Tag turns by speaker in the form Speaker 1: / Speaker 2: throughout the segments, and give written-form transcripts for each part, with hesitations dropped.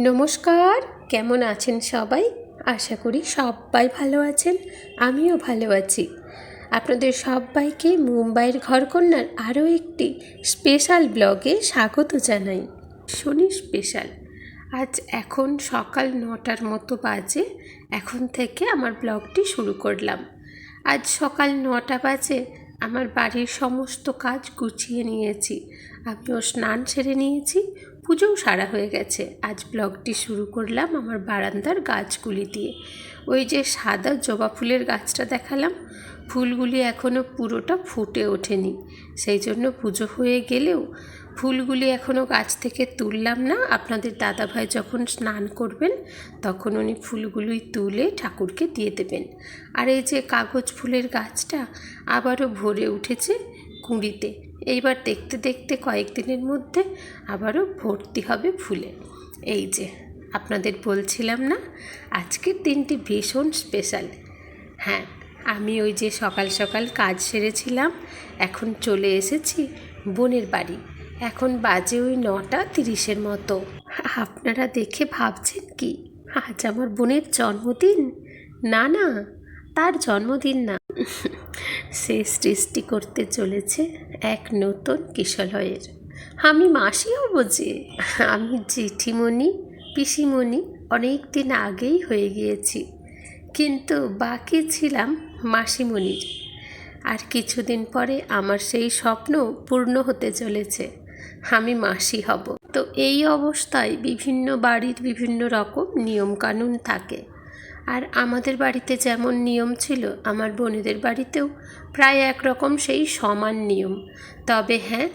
Speaker 1: নমস্কার, কেমন আছেন সবাই? আশা করি সবাই ভালো আছেন, আমিও ভালো আছি। আপনাদের সবাইকে মুম্বাইয়ের ঘরকন্যার আরও একটি স্পেশাল ব্লগে স্বাগত জানাই। শনি স্পেশাল। আজ এখন সকাল 9টার মতো বাজে। এখন থেকে আমার ব্লগটি শুরু করলাম। আজ সকাল 9টা বাজে আমার বাড়ির সমস্ত কাজ গুছিয়ে নিয়েছি। আমিও স্নান সেরে নিয়েছি, পুজোও সারা হয়ে গেছে। আজ ব্লগটি শুরু করলাম আমার বারান্দার গাছগুলি দিয়ে। ওই যে সাদা জবা ফুলের গাছটা দেখালাম, ফুলগুলি এখনও পুরোটা ফুটে ওঠেনি, সেই জন্য পুজো হয়ে গেলেও ফুলগুলি এখনও গাছ থেকে তুললাম না। আপনাদের দাদাভাই যখন স্নান করবেন তখন উনি ফুলগুলি তুলে ঠাকুরকে দিয়ে দেবেন। আর এই যে কাগজ ফুলের গাছটা আবারও ভরে উঠেছে কুঁড়িতে। এইবার দেখতে দেখতে কয়েকদিনের মধ্যে আবারও ভর্তি হবে ফুলে। এই যে আপনাদের বলছিলাম না, আজকের দিনটি ভীষণ স্পেশাল। হ্যাঁ, আমি ওই যে সকাল সকাল কাজ সেরেছিলাম, এখন চলে এসেছি বোনের বাড়ি। এখন বাজে ওই 9:30 মতো। আপনারা দেখে ভাবছেন কি আজ আমার বোনের জন্মদিন? না না, তার জন্মদিন না, সে সৃষ্টি করতে চলেছে এক নতুন কিশলয়ের। আমি মাসি হব যে, আমি জেঠিমণি পিসিমণি অনেক দিন আগেই হয়ে গিয়েছি, কিন্তু বাকি ছিলাম মাসিমণির। আর কিছুদিন পরে আমার সেই স্বপ্ন পূর্ণ হতে চলেছে, আমি মাসি হব। তো এই অবস্থায় বিভিন্ন বাড়ির বিভিন্ন রকম নিয়মকানুন থাকে। আর আমাদের বাড়িতে যেমন নিয়ম ছিল, আমার বোনেদের বাড়িতেও প্রায় একরকম সেই সমান নিয়ম। তবে হ্যাঁ,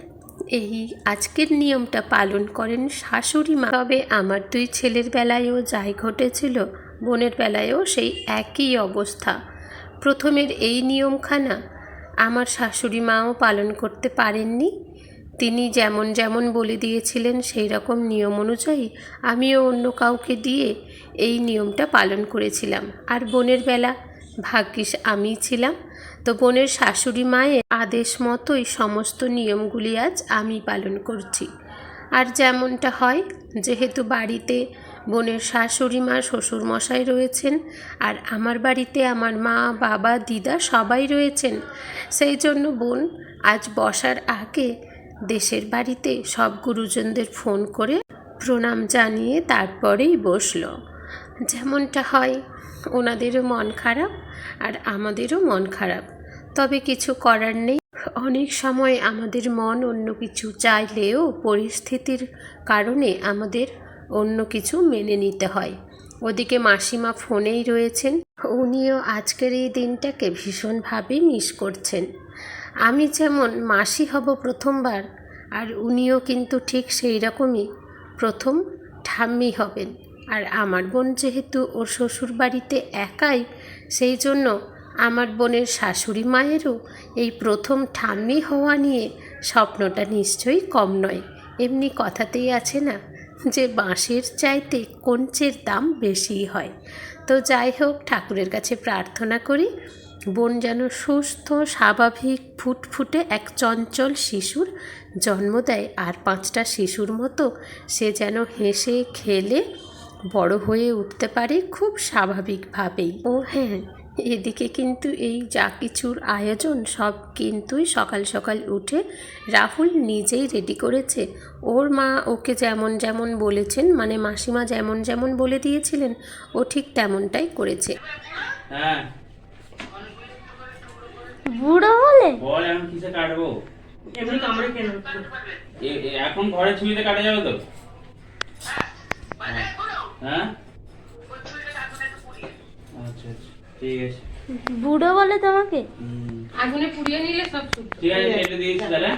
Speaker 1: এই আজকের নিয়মটা পালন করেন শাশুড়ি মা। তবে আমার 2 ছেলের বেলায়ও যাই ঘটেছিল, বোনের বেলায়ও সেই একই অবস্থা। প্রথমের এই নিয়মখানা আমার শাশুড়ি মাও পালন করতে পারেননি। তিনি যেমন যেমন বলে দিয়েছিলেন সেই রকম নিয়ম অনুযায়ী আমিও অন্য কাউকে দিয়ে এই নিয়মটা পালন করেছিলাম। আর বোনের বেলা ভাগ্যিস আমিই ছিলাম, তো বোনের শাশুড়ি মায়ের আদেশ মতোই সমস্ত নিয়মগুলি আজ আমি পালন করছি। আর যেমনটা হয়, যেহেতু বাড়িতে বোনের শাশুড়ি মা শ্বশুরমশাই রয়েছেন, আর আমার বাড়িতে আমার মা বাবা দিদা সবাই রয়েছেন, সেই জন্য বোন আজ বসার আগে দেশের বাড়িতে সব গুরুজনদের ফোন করে প্রণাম জানিয়ে তারপরেই বসলো। যেমনটা হয়, ওনাদেরও মন খারাপ আর আমাদেরও মন খারাপ, তবে কিছু করার নেই। অনেক সময় আমাদের মন অন্য কিছু চাইলেও পরিস্থিতির কারণে আমাদের অন্য কিছু মেনে নিতে হয়। ওদিকে মাসিমা ফোনেই রয়েছেন, উনিও আজকের এই দিনটাকে ভীষণভাবে মিস করছেন। আমি যেমন মাসি হব প্রথমবার, আর উনিও কিন্তু ঠিক সেই রকমই প্রথম ঠাম্মি হবেন। আর আমার বোন যেহেতু ওর শ্বশুর বাড়িতে একাই, সেই জন্য আমার বোনের শাশুড়ি মায়েরও এই প্রথম ঠাম্মি হওয়া নিয়ে স্বপ্নটা নিশ্চয়ই কম নয়। এমনি কথাতেই আছে না যে বাঁশের চাইতে কঞ্চের দাম বেশি হয়। তো যাই হোক, ঠাকুরের কাছে প্রার্থনা করি বোন যেন সুস্থ স্বাভাবিক ফুটফুটে এক চঞ্চল শিশুর জন্ম দেয়, আর 5টা শিশুর মতো সে যেন হেসে খেলে বড় হয়ে উঠতে পারে খুব স্বাভাবিকভাবেই। ও হ্যাঁ, এদিকে কিন্তু এই যা কিছুর আয়োজন সব কিন্তুই সকাল সকাল উঠে রাহুল নিজেই রেডি করেছে। ওর মা ওকে যেমন যেমন বলেছেন, মানে মাসিমা যেমন যেমন বলে দিয়েছিলেন, ও ঠিক তেমনটাই করেছে।
Speaker 2: হ্যাঁ,
Speaker 3: বুড়ো বলে
Speaker 2: বল এখন কিসে কাটবো?
Speaker 4: এমনি কামড়ে কেন?
Speaker 2: এখন ঘরে ছুরিতে কাটা যাবে তো? হ্যাঁ, আচ্ছা আচ্ছা, ঠিক আছে।
Speaker 3: বুড়ো বলে তোমাকে?
Speaker 4: আগুনে পুড়িয়ে নিলে সব শুদ্ধ।
Speaker 2: ঠিক আছে, এটা দিয়েছি তাহলে,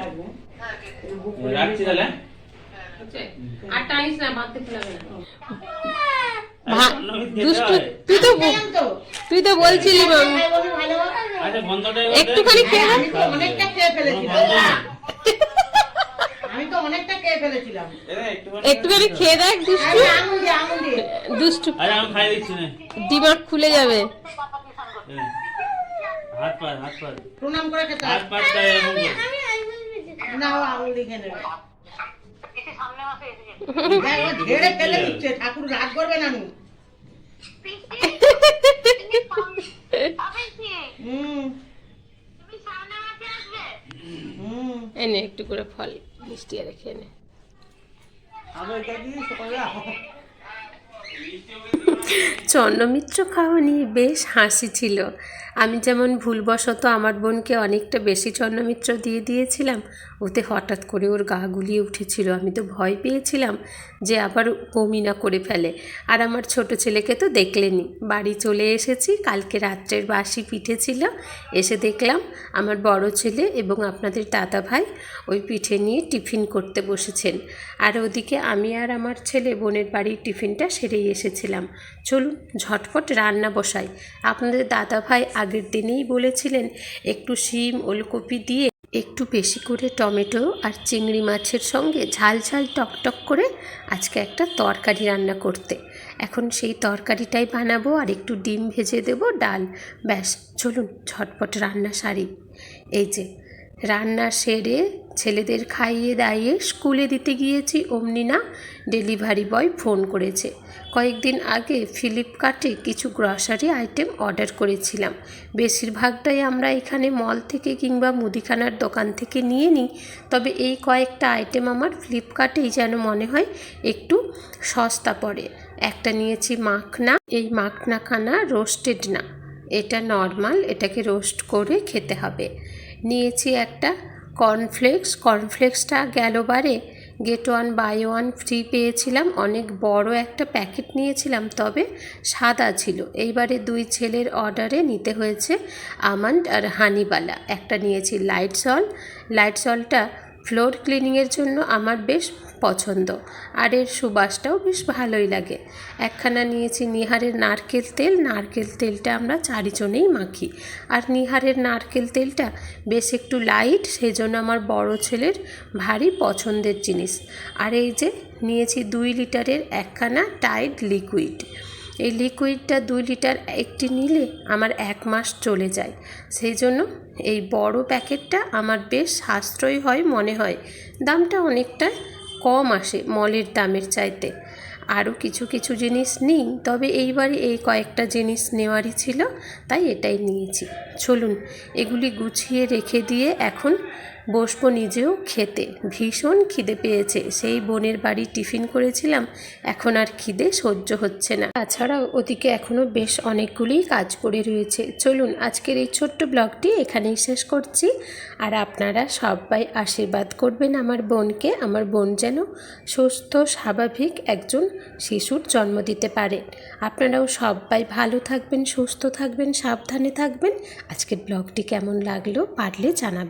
Speaker 2: রাখছি তাহলে।
Speaker 4: আর টানিস না, বাঁধতে ফেলাবে না।
Speaker 1: দুষ্টু, তুই তো বলছিলি
Speaker 2: আচ্ছা, বন্ধটা
Speaker 1: একটুখানি খেয়ে নে।
Speaker 4: অনেকটা খেয়ে ফেলেছিলাম। আমি তো অনেকটা খেয়ে ফেলেছিলাম।
Speaker 1: একটুখানি খেয়ে দেখ দুষ্টু।
Speaker 4: আঙুল দিয়ে, আঙুল দিয়ে।
Speaker 1: দুষ্টু
Speaker 2: আরে আমি খাই দিচ্ছি না।
Speaker 1: দিমাগ খুলে যাবে।
Speaker 2: হাত পা
Speaker 4: প্রণাম করে খেতে
Speaker 2: হাত পা এরকম করে।
Speaker 4: না, ও আঙুল দিয়ে খেয়ে নেবে।
Speaker 5: ঝেড়ে ফেলে দিচ্ছে, ঠাকুর রাগ করবে না নু। হুম হুম
Speaker 1: এনে একটু করে ফল মিষ্টি আর রেখে এনে।
Speaker 5: আমি এটা দিয়ে সকালে
Speaker 1: চন্দ্রমিত্র খাওয়া নিয়ে বেশ হাসি ছিল। আমি যেমন ভুলবশত আমার বোনকে অনেকটা বেশি চন্দ্রমিত্র দিয়ে দিয়েছিলাম, ওতে হঠাৎ করে ওর গা গুলিয়ে উঠেছিল। আমি তো ভয় পেয়েছিলাম যে আবার বমি না করে ফেলে। আর আমার ছোট ছেলেকে তো দেখলেনি, বাড়ি চলে এসেছি, কালকে রাত্রের বাসি পিঠে ছিল, এসে দেখলাম আমার বড় ছেলে এবং আপনাদের দাদা ভাই ওই পিঠে নিয়ে টিফিন করতে বসেছেন। আর ওদিকে আমি আর আমার ছেলে বোনের বাড়ির টিফিনটা সেরেই এসেছিলাম। চলুন ঝটপট রান্না বসাই। আপনাদের দাদা ভাই আগের দিনেই বলেছিলেন একটু শিম ওলকপি দিয়ে একটু বেশি করে টমেটো আর চিংড়ি মাছের সঙ্গে ঝাল ঝাল টকটক করে আজকে একটা তরকারি রান্না করতে। এখন সেই তরকারিটাই বানাবো আর একটু ডিম ভেজে দেবো, ডাল, ব্যাস। চলুন ঝটপট রান্না সারি। এই যে রান্না সেরে ছেলেদের খাইয়ে দাইয়ে স্কুলে দিতে গিয়েছি, অমনি না ডেলিভারি বয় ফোন করেছে। কয়েকদিন আগে ফ্লিপকার্টে কিছু গ্রসারি আইটেম অর্ডার করেছিলাম। বেশিরভাগটাই আমরা এখানে মল থেকে কিংবা মুদিখানার দোকান থেকে নিয়ে নিই, তবে এই কয়েকটা আইটেম আমার ফ্লিপকার্টেই যেন মনে হয় একটু সস্তা পড়ে। একটা নিয়েছি মাখনা, এই মাখনাখানা রোস্টেড না, এটা নর্মাল, এটাকে রোস্ট করে খেতে হবে। নিয়েছি একটা কর্নফ্লেক্সটা গেল বারে get one buy one free পেয়েছিলাম, অনেক বড় একটা প্যাকেট নিয়েছিলাম, তবে সাদা ছিল। এইবারে দুই ছেলের অর্ডারে নিতে হয়েছে আমন্ড আর হানিবালা। একটা নিয়েছি লাইট সলটা ফ্লোর ক্লিনিংয়ের জন্য আমার বেশ পছন্দ, আর এর সুবাসটাও বেশ ভালোই লাগে। একখানা নিয়েছি নিহারের নারকেল তেলটা আমরা চারিজনেই মাখি, আর নিহারের নারকেল তেলটা বেশ একটু লাইট, সেই জন্য আমার বড় ছেলের ভারী পছন্দের জিনিস। আর এই যে নিয়েছি 2 লিটারের একখানা টাইড লিকুইড। এই লিকুইডটা 2 লিটার একটি নিলে আমার 1 মাস চলে যায়, সেই জন্য এই বড় প্যাকেটটা আমার বেশ সাশ্রয়ী হয় মনে হয়, দামটা অনেকটা কম আসে মলের দামের চাইতে। আরও কিছু জিনিস নিই, তবে এইবারে এই কয়েকটা জিনিস নেওয়ারই ছিল, তাই এটাই নিয়েছি। চলুন এগুলি গুছিয়ে রেখে দিয়ে এখন বসবো নিজেও খেতে। ভীষণ খিদে পেয়েছে, সেই বোনের বাড়ি টিফিন করেছিলাম, এখন আর খিদে সহ্য হচ্ছে না। তাছাড়াও ওদিকে এখনও বেশ অনেকগুলিই কাজ পড়ে রয়েছে। চলুন আজকের এই ছোট্ট ব্লগটি এখানেই শেষ করছি। আর আপনারা সবাই আশীর্বাদ করবেন আমার বোনকে, আমার বোন যেন সুস্থ স্বাভাবিক একজন শিশুর জন্ম দিতে পারে। আপনারাও সবাই ভালো থাকবেন, সুস্থ থাকবেন, সাবধানে থাকবেন। আজকের ব্লগটি কেমন লাগলো পারলে জানাবেন।